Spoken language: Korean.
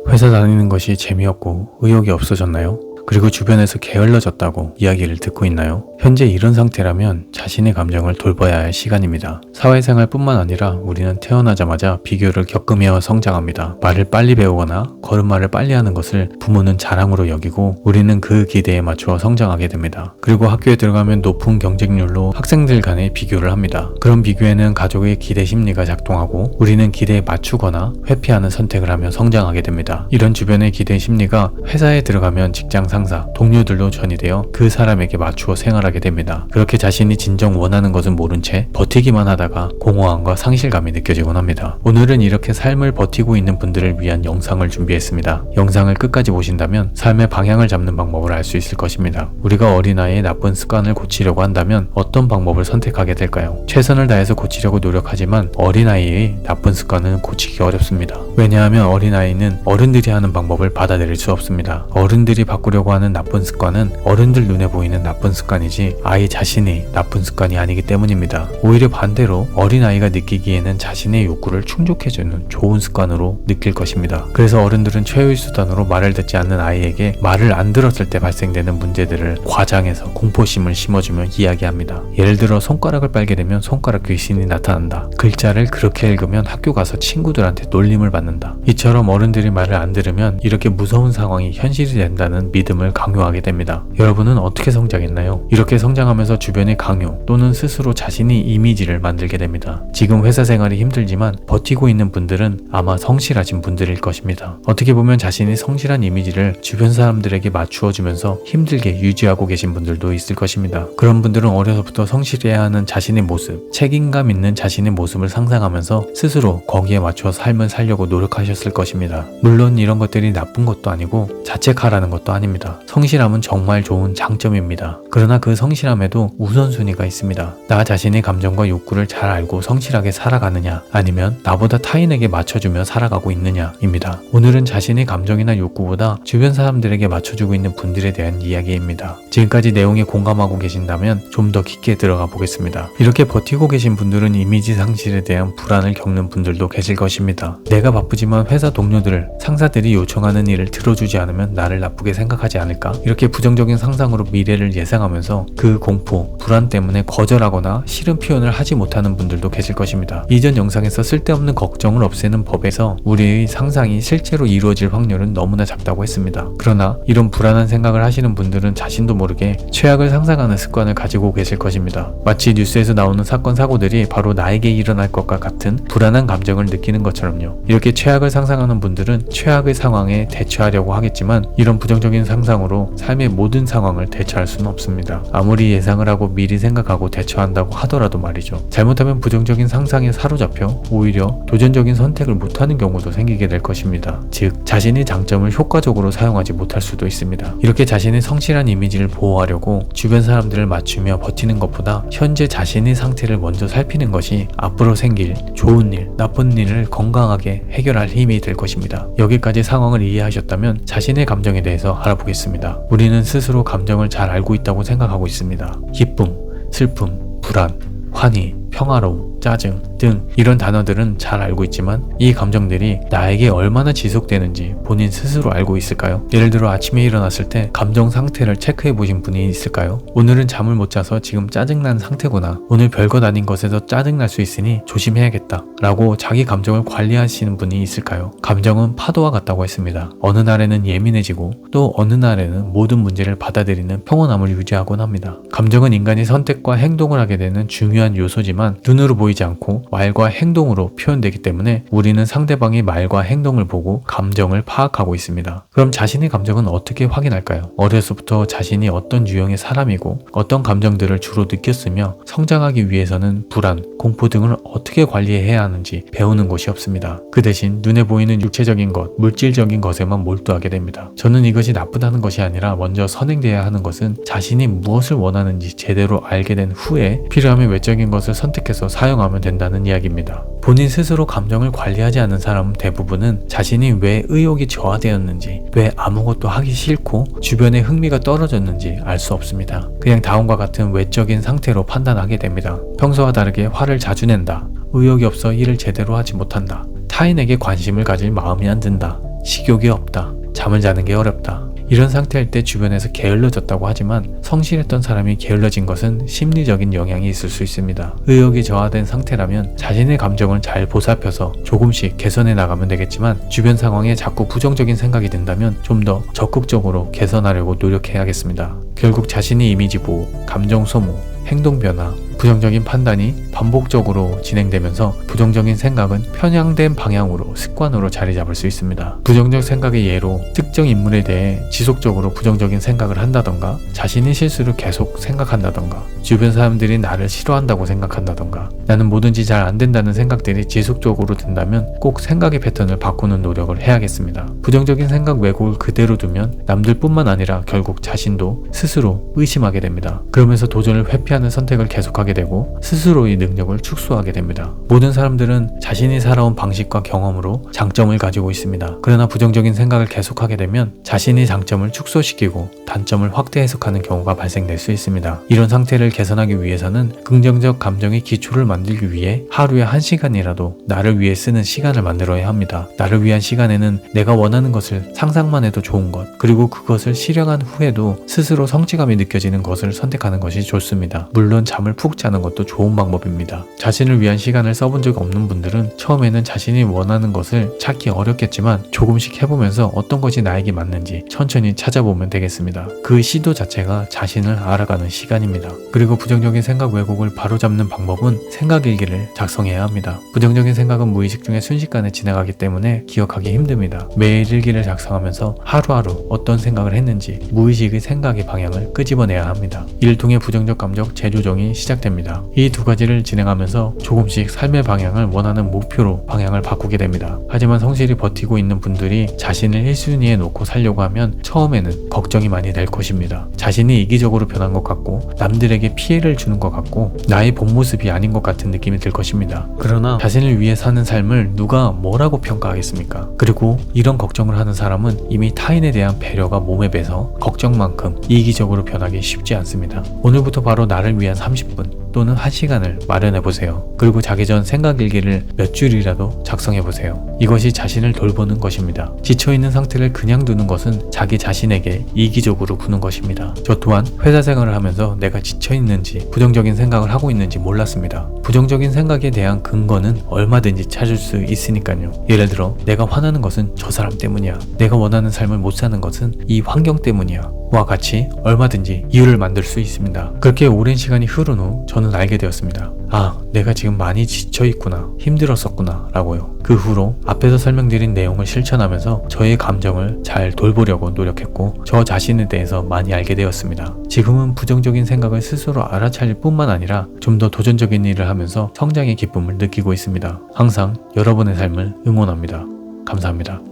회사 다니는 것이 재미없고 의욕이 없어졌나요? 그리고 주변에서 게을러졌다고 이야기를 듣고 있나요? 현재 이런 상태라면 자신의 감정을 돌봐야 할 시간입니다. 사회생활뿐만 아니라 우리는 태어나자마자 비교를 겪으며 성장합니다. 말을 빨리 배우거나 걸음마를 빨리 하는 것을 부모는 자랑으로 여기고 우리는 그 기대에 맞추어 성장하게 됩니다. 그리고 학교에 들어가면 높은 경쟁률로 학생들 간에 비교를 합니다. 그런 비교에는 가족의 기대 심리가 작동하고 우리는 기대에 맞추거나 회피하는 선택을 하며 성장하게 됩니다. 이런 주변의 기대 심리가 회사에 들어가면 직장 상사, 동료들로 전이되어 그 사람에게 맞추어 생활하게 됩니다. 그렇게 자신이 진정 원하는 것은 모른 채 버티기만 하다가 공허함과 상실감이 느껴지곤 합니다. 오늘은 이렇게 삶을 버티고 있는 분들을 위한 영상을 준비했습니다. 영상을 끝까지 보신다면 삶의 방향을 잡는 방법을 알 수 있을 것입니다. 우리가 어린아이의 나쁜 습관을 고치려고 한다면 어떤 방법을 선택하게 될까요? 최선을 다해서 고치려고 노력하지만 어린아이의 나쁜 습관은 고치기 어렵습니다. 왜냐하면 어린아이는 어른들이 하는 방법을 받아들일 수 없습니다. 어른들이 바꾸려고 하는 나쁜 습관은 어른들 눈에 보이는 나쁜 습관이지 아이 자신이 나쁜 습관이 아니기 때문입니다. 오히려 반대로 어린아이가 느끼기에는 자신의 욕구를 충족해주는 좋은 습관으로 느낄 것입니다. 그래서 어른들은 최후의 수단으로 말을 듣지 않는 아이에게 말을 안 들었을 때 발생되는 문제들을 과장해서 공포심을 심어주며 이야기합니다. 예를 들어 손가락을 빨게 되면 손가락 귀신이 나타난다. 글자를 그렇게 읽으면 학교 가서 친구들한테 놀림을 받는다. 이처럼 어른들이 말을 안 들으면 이렇게 무서운 상황이 현실이 된다는 믿음을 강요하게 됩니다. 여러분은 어떻게 성장했나요? 이렇게 성장하면서 주변의 강요 또는 스스로 자신의 이미지를 만들게 됩니다. 지금 회사 생활이 힘들지만 버티고 있는 분들은 아마 성실하신 분들일 것입니다. 어떻게 보면 자신이 성실한 이미지를 주변 사람들에게 맞추어 주면서 힘들게 유지하고 계신 분들도 있을 것입니다. 그런 분들은 어려서부터 성실해야 하는 자신의 모습, 책임감 있는 자신의 모습을 상상하면서 스스로 거기에 맞춰 삶을 살려고 노력하셨을 것입니다. 물론 이런 것들이 나쁜 것도 아니고 자책하라는 것도 아닙니다. 성실함은 정말 좋은 장점입니다. 그러나 그 성실함에도 우선순위가 있습니다. 나 자신의 감정과 욕구를 잘 알고 성실하게 살아가느냐 아니면 나보다 타인에게 맞춰주며 살아가고 있느냐입니다. 오늘은 자신의 감정이나 욕구보다 주변 사람들에게 맞춰주고 있는 분들에 대한 이야기입니다. 지금까지 내용에 공감하고 계신다면 좀 더 깊게 들어가 보겠습니다. 이렇게 버티고 계신 분들은 이미지 상실에 대한 불안을 겪는 분들도 계실 것입니다. 내가 바쁘지만 회사 동료들, 상사들이 요청하는 일을 들어주지 않으면 나를 나쁘게 생각하지 않을까? 이렇게 부정적인 상상으로 미래를 예상하면서 그 공포, 불안 때문에 거절하거나 싫은 표현을 하지 못하는 분들도 계실 것입니다. 이전 영상에서 쓸데없는 걱정을 없애는 법에서 우리의 상상이 실제로 이루어질 확률은 너무나 작다고 했습니다. 그러나 이런 불안한 생각을 하시는 분들은 자신도 모르게 최악을 상상하는 습관을 가지고 계실 것입니다. 마치 뉴스에서 나오는 사건, 사고들이 바로 나에게 일어날 것과 같은 불안한 감정을 느끼는 것처럼요. 이렇게 최악을 상상하는 분들은 최악의 상황에 대처하려고 하겠지만 이런 부정적인 상상으로 삶의 모든 상황을 대처할 수는 없습니다. 아무리 예상을 하고 미리 생각하고 대처한다고 하더라도 말이죠. 잘못하면 부정적인 상상에 사로잡혀 오히려 도전적인 선택을 못하는 경우도 생기게 될 것입니다. 즉, 자신의 장점을 효과적으로 사용하지 못할 수도 있습니다. 이렇게 자신의 성실한 이미지를 보호하려고 주변 사람들을 맞추며 버티는 것보다 현재 자신의 상태를 먼저 살피는 것이 앞으로 생길 좋은 일, 나쁜 일을 건강하게 해결할 힘이 될 것입니다. 여기까지 상황을 이해하셨다면 자신의 감정에 대해서 알아보겠습니다. 우리는 스스로 감정을 잘 알고 있다고 생각하고 있습니다. 기쁨, 슬픔, 불안, 환희, 평화로움, 짜증 등 이런 단어들은 잘 알고 있지만 이 감정들이 나에게 얼마나 지속되는지 본인 스스로 알고 있을까요? 예를 들어 아침에 일어났을 때 감정 상태를 체크해 보신 분이 있을까요? 오늘은 잠을 못 자서 지금 짜증난 상태구나. 오늘 별것 아닌 것에서 짜증날 수 있으니 조심해야겠다 라고 자기 감정을 관리하시는 분이 있을까요? 감정은 파도와 같다고 했습니다. 어느 날에는 예민해지고 또 어느 날에는 모든 문제를 받아들이는 평온함을 유지하곤 합니다. 감정은 인간이 선택과 행동을 하게 되는 중요한 요소지만 눈으로 보이지 않고 말과 행동으로 표현되기 때문에 우리는 상대방의 말과 행동을 보고 감정을 파악하고 있습니다. 그럼 자신의 감정은 어떻게 확인할까요? 어려서부터 자신이 어떤 유형의 사람이고 어떤 감정들을 주로 느꼈으며 성장하기 위해서는 불안, 공포 등을 어떻게 관리해야 하는지 배우는 곳이 없습니다. 그 대신 눈에 보이는 육체적인 것, 물질적인 것에만 몰두하게 됩니다. 저는 이것이 나쁘다는 것이 아니라 먼저 선행돼야 하는 것은 자신이 무엇을 원하는지 제대로 알게 된 후에 필요하면 외적인 것을 선택해서 사용하면 된다는 이야기입니다. 본인 스스로 감정을 관리하지 않는 사람 대부분은 자신이 왜 의욕이 저하되었는지, 왜 아무것도 하기 싫고 주변의 흥미가 떨어졌는지 알 수 없습니다. 그냥 다음과 같은 외적인 상태로 판단하게 됩니다. 평소와 다르게 화를 자주 낸다. 의욕이 없어 일을 제대로 하지 못한다. 타인에게 관심을 가질 마음이 안 든다. 식욕이 없다, 잠을 자는 게 어렵다. 이런 상태일 때 주변에서 게을러졌다고 하지만 성실했던 사람이 게을러진 것은 심리적인 영향이 있을 수 있습니다. 의욕이 저하된 상태라면 자신의 감정을 잘 보살펴서 조금씩 개선해 나가면 되겠지만 주변 상황에 자꾸 부정적인 생각이 든다면 좀 더 적극적으로 개선하려고 노력해야겠습니다. 결국 자신의 이미지 보호, 감정 소모, 행동 변화, 부정적인 판단이 반복적으로 진행되면서 부정적인 생각은 편향된 방향으로 습관으로 자리 잡을 수 있습니다. 부정적 생각의 예로 특정 인물에 대해 지속적으로 부정적인 생각을 한다던가, 자신의 실수를 계속 생각한다던가, 주변 사람들이 나를 싫어한다고 생각한다던가, 나는 뭐든지 잘 안 된다는 생각들이 지속적으로 든다면 꼭 생각의 패턴을 바꾸는 노력을 해야겠습니다. 부정적인 생각 왜곡을 그대로 두면 남들뿐만 아니라 결국 자신도 스스로 의심하게 됩니다. 그러면서 도전을 회피하는 선택을 계속하게 되고 스스로의 능력을 축소하게 됩니다. 모든 사람들은 자신이 살아온 방식과 경험으로 장점을 가지고 있습니다. 그러나 부정적인 생각을 계속하게 되면 자신의 장점을 축소시키고 단점을 확대 해석하는 경우가 발생될 수 있습니다. 이런 상태를 개선하기 위해서는 긍정적 감정의 기초를 만들기 위해 하루에 1시간이라도 나를 위해 쓰는 시간을 만들어야 합니다. 나를 위한 시간에는 내가 원하는 것을 상상만 해도 좋은 것, 그리고 그것을 실행한 후에도 스스로 성취감이 느껴지는 것을 선택하는 것이 좋습니다. 물론 잠을 푹 자는 것도 좋은 방법입니다. 자신을 위한 시간을 써본 적 없는 분들은 처음에는 자신이 원하는 것을 찾기 어렵겠지만 조금씩 해보면서 어떤 것이 나에게 맞는지 천천히 찾아보면 되겠습니다. 그 시도 자체가 자신을 알아가는 시간입니다. 그리고 부정적인 생각 왜곡을 바로잡는 방법은 생각일기를 작성해야 합니다. 부정적인 생각은 무의식 중에 순식간에 지나가기 때문에 기억하기 힘듭니다. 매일 일기를 작성하면서 하루하루 어떤 생각을 했는지 무의식의 생각의 방향을 끄집어내야 합니다. 이를 통해 부정적 감정 재조정이 시작됩니다. 이 두 가지를 진행하면서 조금씩 삶의 방향을 원하는 목표로 방향을 바꾸게 됩니다. 하지만 성실히 버티고 있는 분들이 자신을 1순위에 놓고 살려고 하면 처음에는 걱정이 많이 될 것입니다. 자신이 이기적으로 변한 것 같고 남들에게 피해를 주는 것 같고 나의 본 모습이 아닌 것 같은 느낌이 들 것입니다. 그러나 자신을 위해 사는 삶을 누가 뭐라고 평가하겠습니까? 그리고 이런 걱정을 하는 사람은 이미 타인에 대한 배려가 몸에 배서 걱정만큼 이기적으로 변하기 쉽지 않습니다. 오늘부터 바로 나를 위한 30분 또는 1시간을 마련해보세요. 그리고 자기 전 생각일기를 몇 줄이라도 작성해보세요. 이것이 자신을 돌보는 것입니다. 지쳐있는 상태를 그냥 두는 것은 자기 자신에게 이기적으로 구는 것입니다. 저 또한 회사 생활을 하면서 내가 지쳐있는지 부정적인 생각을 하고 있는지 몰랐습니다. 부정적인 생각에 대한 근거는 얼마든지 찾을 수 있으니까요. 예를 들어 내가 화나는 것은 저 사람 때문이야, 내가 원하는 삶을 못 사는 것은 이 환경 때문이야 와 같이 얼마든지 이유를 만들 수 있습니다. 그렇게 오랜 시간이 흐른 후 저는 알게 되었습니다. 아, 내가 지금 많이 지쳐있구나, 힘들었었구나 라고요. 그 후로 앞에서 설명드린 내용을 실천하면서 저의 감정을 잘 돌보려고 노력했고 저 자신에 대해서 많이 알게 되었습니다. 지금은 부정적인 생각을 스스로 알아차릴 뿐만 아니라 좀 더 도전적인 일을 하면서 성장의 기쁨을 느끼고 있습니다. 항상 여러분의 삶을 응원합니다. 감사합니다.